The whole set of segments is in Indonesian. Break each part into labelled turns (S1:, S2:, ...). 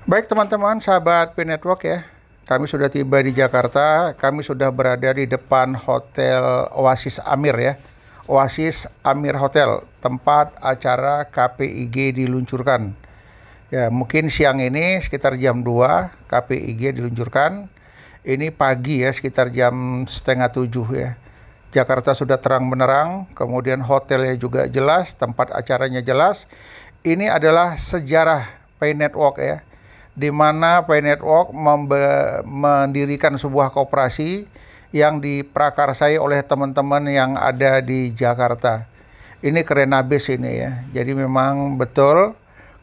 S1: Baik teman-teman, sahabat P-Network ya. Kami sudah tiba di Jakarta. Kami sudah berada di depan Hotel Oasis Amir ya. Oasis Amir Hotel, tempat acara KPIG diluncurkan. Ya, mungkin siang ini sekitar jam 2 KPIG diluncurkan. Ini pagi ya, sekitar jam setengah 7 ya. Jakarta sudah terang benderang, kemudian hotelnya juga jelas, tempat acaranya jelas. Ini adalah sejarah P-Network ya, di mana P-Network mendirikan sebuah koperasi yang diprakarsai oleh teman-teman yang ada di Jakarta. Ini keren habis ini ya. Jadi memang betul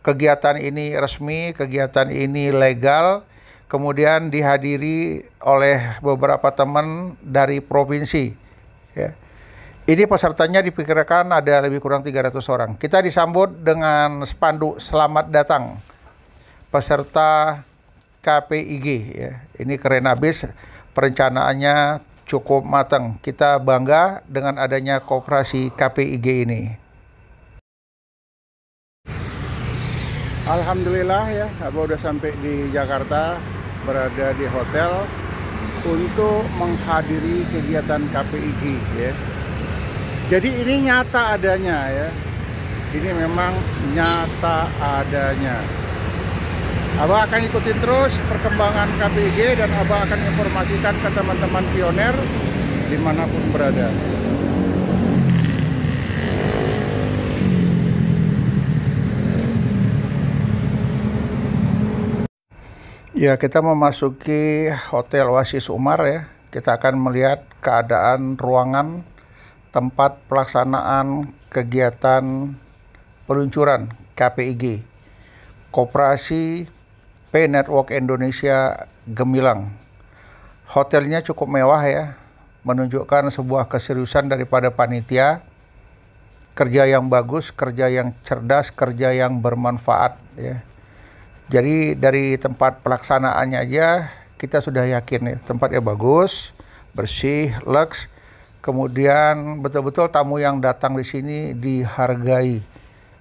S1: kegiatan ini resmi, kegiatan ini legal, kemudian dihadiri oleh beberapa teman dari provinsi. Ya. Ini pesertanya diperkirakan ada lebih kurang 300 orang. Kita disambut dengan spanduk selamat datang peserta KPIG ya. Ini keren habis, perencanaannya cukup matang. Kita bangga dengan adanya koperasi KPIG ini. Alhamdulillah ya, Abah udah sampai di Jakarta, berada di hotel untuk menghadiri kegiatan KPIG ya. Jadi ini nyata adanya ya. Ini memang nyata adanya. Abah akan ikutin terus perkembangan KPIG dan Abah akan informasikan ke teman-teman pioner dimanapun berada. Ya, kita memasuki Hotel Oasis Umar ya. Kita akan melihat keadaan ruangan tempat pelaksanaan kegiatan peluncuran KPIG. Koperasi P-Network Indonesia Gemilang. Hotelnya cukup mewah ya, menunjukkan sebuah keseriusan daripada panitia. Kerja yang bagus, kerja yang cerdas, kerja yang bermanfaat ya. Jadi dari tempat pelaksanaannya aja kita sudah yakin ya, tempatnya bagus, bersih, luks. Kemudian betul-betul tamu yang datang di sini dihargai.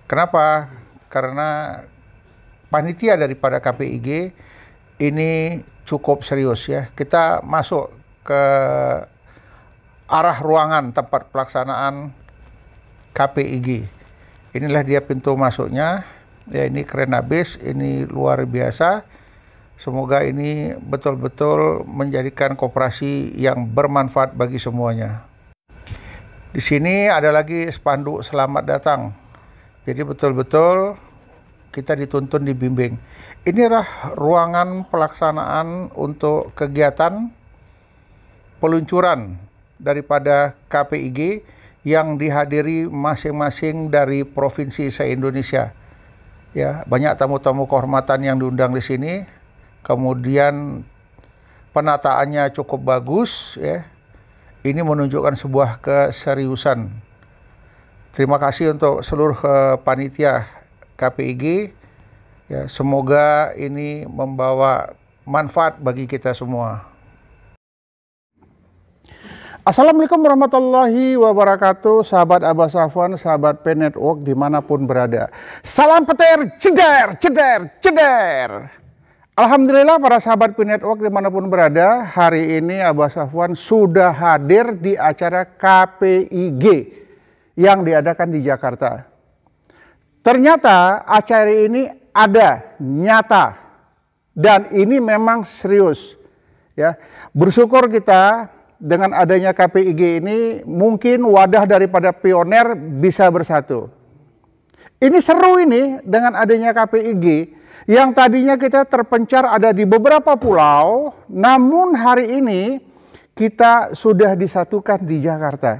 S1: Kenapa? Karena panitia daripada KPIG ini cukup serius ya. Kita masuk ke arah ruangan tempat pelaksanaan KPIG. Inilah dia pintu masuknya. Ya, ini keren habis, ini luar biasa. Semoga ini betul-betul menjadikan koperasi yang bermanfaat bagi semuanya. Di sini ada lagi spanduk selamat datang. Jadi betul-betul kita dituntun dibimbing. Inilah ruangan pelaksanaan untuk kegiatan peluncuran daripada KPIG yang dihadiri masing-masing dari provinsi se-Indonesia. Ya, banyak tamu-tamu kehormatan yang diundang di sini. Kemudian penataannya cukup bagus ya. Ini menunjukkan sebuah keseriusan. Terima kasih untuk seluruh panitia KPIG. Ya, semoga ini membawa manfaat bagi kita semua. Assalamualaikum warahmatullahi wabarakatuh, sahabat Abah Safwan, sahabat P-Network dimanapun berada. Salam petir, ceder, ceder, ceder. Alhamdulillah para sahabat P-Network dimanapun berada, hari ini Abah Safwan sudah hadir di acara KPIG yang diadakan di Jakarta. Ternyata acara ini ada, nyata, dan ini memang serius. Ya, bersyukur kita dengan adanya KPIG ini mungkin wadah daripada pioner bisa bersatu. Ini seru ini dengan adanya KPIG yang tadinya kita terpencar ada di beberapa pulau, namun hari ini kita sudah disatukan di Jakarta.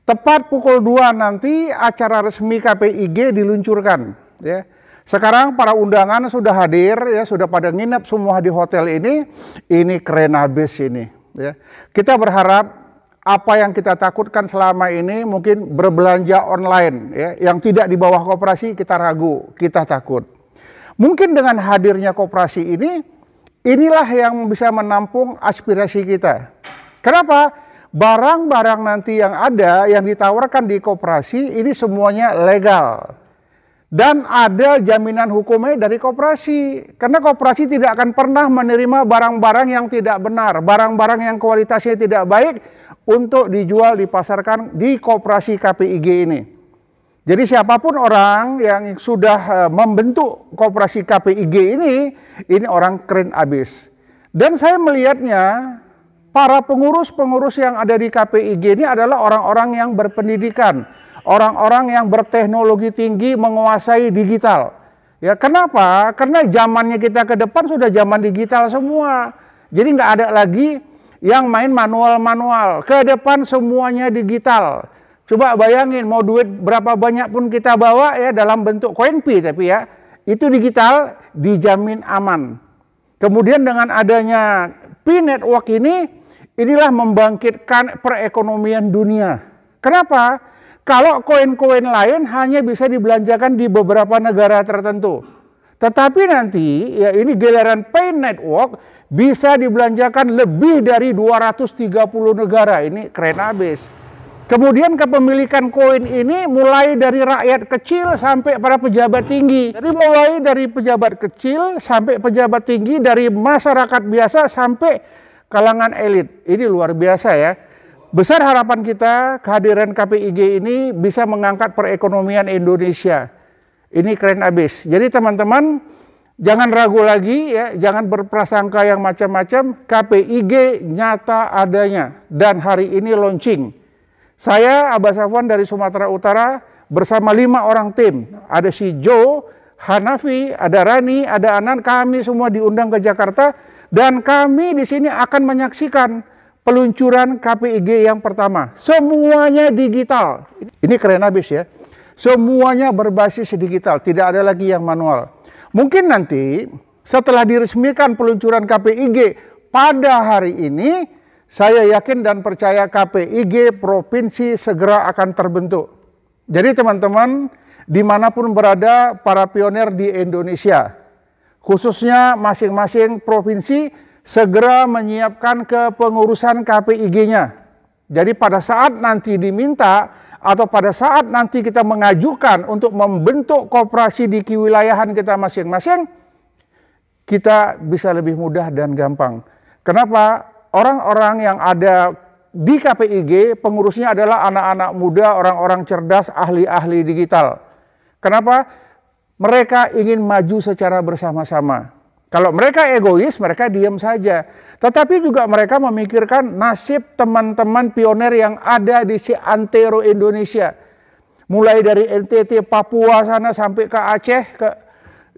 S1: Tepat pukul 2 nanti acara resmi KPIG diluncurkan ya. Sekarang para undangan sudah hadir ya, sudah pada nginep semua di hotel ini keren habis ini. Ya. Kita berharap apa yang kita takutkan selama ini mungkin berbelanja online ya, yang tidak di bawah koperasi kita ragu, kita takut. Mungkin dengan hadirnya koperasi ini, inilah yang bisa menampung aspirasi kita. Kenapa? Barang-barang nanti yang ada yang ditawarkan di koperasi ini semuanya legal. Dan ada jaminan hukumnya dari koperasi. Karena koperasi tidak akan pernah menerima barang-barang yang tidak benar, barang-barang yang kualitasnya tidak baik untuk dijual, dipasarkan di koperasi KPIG ini. Jadi siapapun orang yang sudah membentuk koperasi KPIG ini orang keren abis. Dan saya melihatnya para pengurus-pengurus yang ada di KPIG ini adalah orang-orang yang berpendidikan, orang-orang yang berteknologi tinggi, menguasai digital. Ya, kenapa? Karena zamannya kita ke depan sudah zaman digital semua. Jadi nggak ada lagi yang main manual-manual. Ke depan semuanya digital. Coba bayangin, mau duit berapa banyak pun kita bawa ya dalam bentuk koinpi, tapi ya itu digital, dijamin aman. Kemudian dengan adanya P-Network inilah membangkitkan perekonomian dunia. Kenapa? Kalau koin-koin lain hanya bisa dibelanjakan di beberapa negara tertentu. Tetapi nanti ya ini giliran P-Network bisa dibelanjakan lebih dari 230 negara. Ini keren abis. Kemudian kepemilikan koin ini mulai dari rakyat kecil sampai para pejabat tinggi. Jadi mulai dari pejabat kecil sampai pejabat tinggi, dari masyarakat biasa sampai kalangan elit. Ini luar biasa ya. Besar harapan kita kehadiran KPIG ini bisa mengangkat perekonomian Indonesia. Ini keren abis. Jadi teman-teman jangan ragu lagi ya, jangan berprasangka yang macam-macam. KPIG nyata adanya dan hari ini launching. Saya Abbas Safwan dari Sumatera Utara bersama 5 orang tim. Ada si Joe, Hanafi, ada Rani, ada Anan, kami semua diundang ke Jakarta dan kami di sini akan menyaksikan peluncuran KPIG yang pertama. Semuanya digital. Ini keren habis ya. Semuanya berbasis digital, tidak ada lagi yang manual. Mungkin nanti setelah diresmikan peluncuran KPIG pada hari ini, saya yakin dan percaya KPIG provinsi segera akan terbentuk. Jadi teman-teman, dimanapun berada para pionir di Indonesia, khususnya masing-masing provinsi, segera menyiapkan kepengurusan KPIG-nya. Jadi pada saat nanti diminta, atau pada saat nanti kita mengajukan untuk membentuk koperasi di kewilayahan kita masing-masing, kita bisa lebih mudah dan gampang. Kenapa? Orang-orang yang ada di KPIG, pengurusnya adalah anak-anak muda, orang-orang cerdas, ahli-ahli digital. Kenapa? Mereka ingin maju secara bersama-sama. Kalau mereka egois, mereka diam saja. Tetapi juga mereka memikirkan nasib teman-teman pionir yang ada di seantero Indonesia. Mulai dari NTT, Papua sana sampai ke Aceh,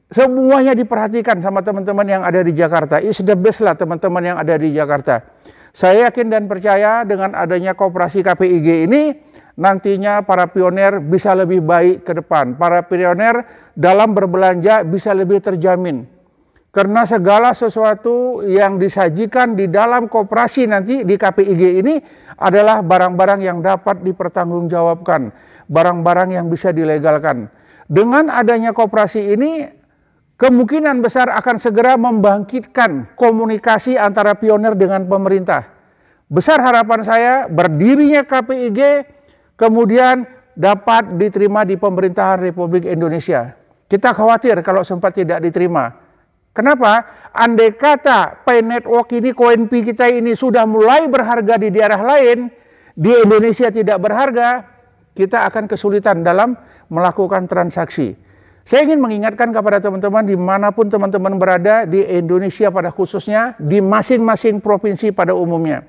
S1: semuanya diperhatikan sama teman-teman yang ada di Jakarta. It's the best lah teman-teman yang ada di Jakarta. Saya yakin dan percaya dengan adanya koperasi KPIG ini, nantinya para pionir bisa lebih baik ke depan. Para pionir dalam berbelanja bisa lebih terjamin. Karena segala sesuatu yang disajikan di dalam koperasi nanti di KPIG ini adalah barang-barang yang dapat dipertanggungjawabkan. Barang-barang yang bisa dilegalkan. Dengan adanya koperasi ini, kemungkinan besar akan segera membangkitkan komunikasi antara pionir dengan pemerintah. Besar harapan saya berdirinya KPIG kemudian dapat diterima di pemerintahan Republik Indonesia. Kita khawatir kalau sempat tidak diterima. Kenapa? Andai kata P-Network ini, koinpi kita ini sudah mulai berharga di daerah lain, di Indonesia tidak berharga, kita akan kesulitan dalam melakukan transaksi. Saya ingin mengingatkan kepada teman-teman dimanapun teman-teman berada di Indonesia pada khususnya, di masing-masing provinsi pada umumnya.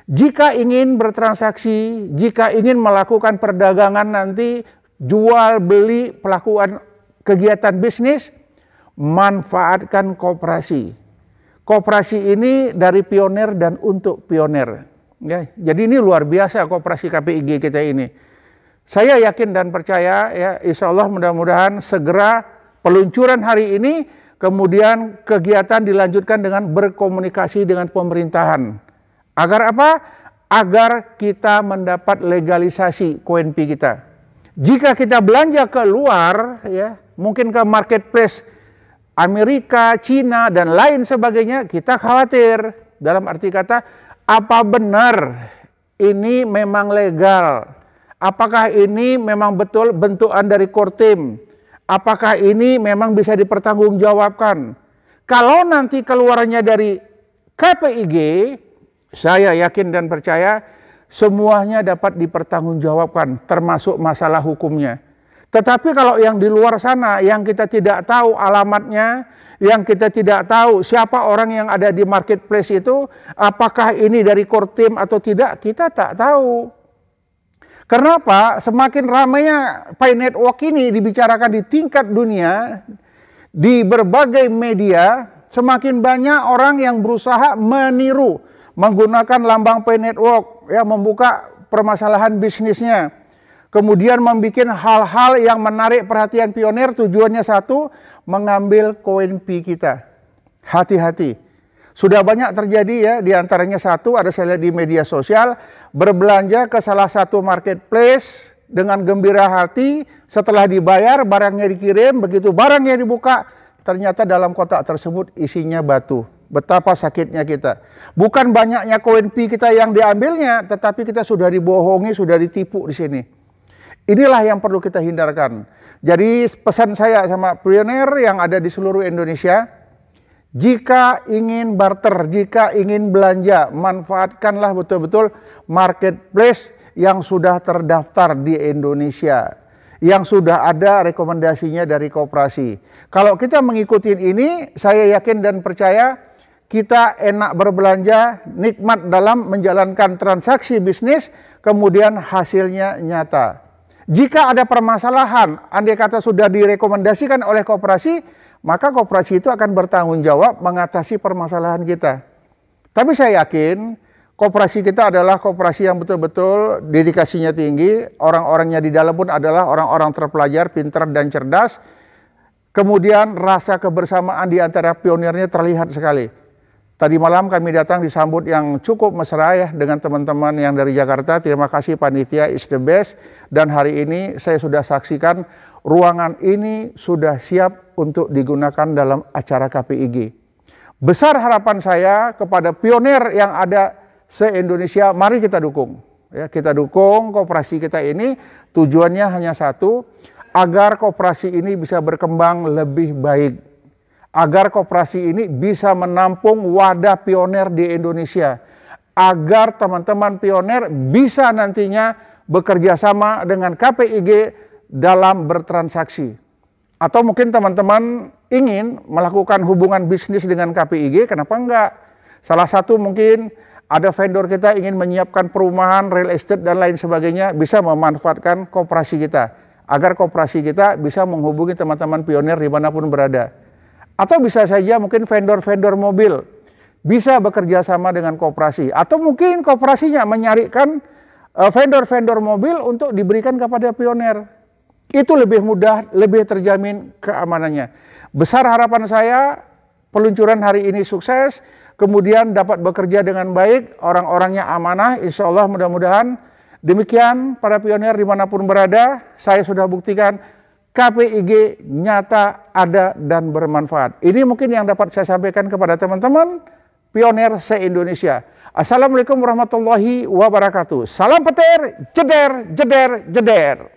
S1: Jika ingin bertransaksi, jika ingin melakukan perdagangan nanti, jual, beli, pelakuan kegiatan bisnis, manfaatkan koperasi. Koperasi ini dari pionir dan untuk pionir. Ya, jadi ini luar biasa koperasi KPIG kita ini. Saya yakin dan percaya ya, insya Allah mudah-mudahan segera peluncuran hari ini, kemudian kegiatan dilanjutkan dengan berkomunikasi dengan pemerintahan. Agar apa? Agar kita mendapat legalisasi koinpi kita. Jika kita belanja ke luar, ya mungkin ke marketplace Amerika, Cina, dan lain sebagainya, kita khawatir. Dalam arti kata, apa benar ini memang legal? Apakah ini memang betul bentukan dari Kortim? Apakah ini memang bisa dipertanggungjawabkan? Kalau nanti keluarnya dari KPIG, saya yakin dan percaya semuanya dapat dipertanggungjawabkan, termasuk masalah hukumnya. Tetapi kalau yang di luar sana, yang kita tidak tahu alamatnya, yang kita tidak tahu siapa orang yang ada di marketplace itu, apakah ini dari core team atau tidak, kita tak tahu. Kenapa? Semakin ramainya Pi Network ini dibicarakan di tingkat dunia, di berbagai media, semakin banyak orang yang berusaha meniru, menggunakan lambang Pi Network, ya, membuka permasalahan bisnisnya. Kemudian membuat hal-hal yang menarik perhatian pioner, tujuannya satu, mengambil koin Pi kita. Hati-hati. Sudah banyak terjadi ya, diantaranya satu, ada saya lihat di media sosial, berbelanja ke salah satu marketplace dengan gembira hati, setelah dibayar, barangnya dikirim, begitu barangnya dibuka, ternyata dalam kotak tersebut isinya batu. Betapa sakitnya kita. Bukan banyaknya koin Pi kita yang diambilnya, tetapi kita sudah dibohongi, sudah ditipu di sini. Inilah yang perlu kita hindarkan. Jadi pesan saya sama pioner yang ada di seluruh Indonesia, jika ingin barter, jika ingin belanja, manfaatkanlah betul-betul marketplace yang sudah terdaftar di Indonesia, yang sudah ada rekomendasinya dari koperasi. Kalau kita mengikuti ini, saya yakin dan percaya kita enak berbelanja, nikmat dalam menjalankan transaksi bisnis, kemudian hasilnya nyata. Jika ada permasalahan, andai kata sudah direkomendasikan oleh koperasi, maka koperasi itu akan bertanggung jawab mengatasi permasalahan kita. Tapi saya yakin koperasi kita adalah koperasi yang betul-betul dedikasinya tinggi, orang-orangnya di dalam pun adalah orang-orang terpelajar, pintar dan cerdas. Kemudian rasa kebersamaan di antara pionirnya terlihat sekali. Tadi malam kami datang disambut yang cukup mesra ya dengan teman-teman yang dari Jakarta. Terima kasih panitia, is the best. Dan hari ini saya sudah saksikan ruangan ini sudah siap untuk digunakan dalam acara KPIG. Besar harapan saya kepada pionir yang ada se-Indonesia, mari kita dukung. Ya, kita dukung koperasi kita ini, tujuannya hanya satu, agar koperasi ini bisa berkembang lebih baik. Agar koperasi ini bisa menampung wadah pionir di Indonesia. Agar teman-teman pionir bisa nantinya bekerja sama dengan KPIG dalam bertransaksi. Atau mungkin teman-teman ingin melakukan hubungan bisnis dengan KPIG, kenapa enggak? Salah satu mungkin ada vendor kita ingin menyiapkan perumahan, real estate dan lain sebagainya, bisa memanfaatkan koperasi kita. Agar koperasi kita bisa menghubungi teman-teman pionir dimanapun berada. Atau bisa saja mungkin vendor-vendor mobil bisa bekerja sama dengan koperasi. Atau mungkin koperasinya menyarikan vendor-vendor mobil untuk diberikan kepada pionir. Itu lebih mudah, lebih terjamin keamanannya. Besar harapan saya peluncuran hari ini sukses, kemudian dapat bekerja dengan baik, orang-orangnya amanah, insya Allah mudah-mudahan. Demikian para pionir dimanapun berada, saya sudah buktikan KPIG nyata, ada, dan bermanfaat. Ini mungkin yang dapat saya sampaikan kepada teman-teman pionir se-Indonesia. Assalamualaikum warahmatullahi wabarakatuh. Salam petir, jeder, jeder, jeder.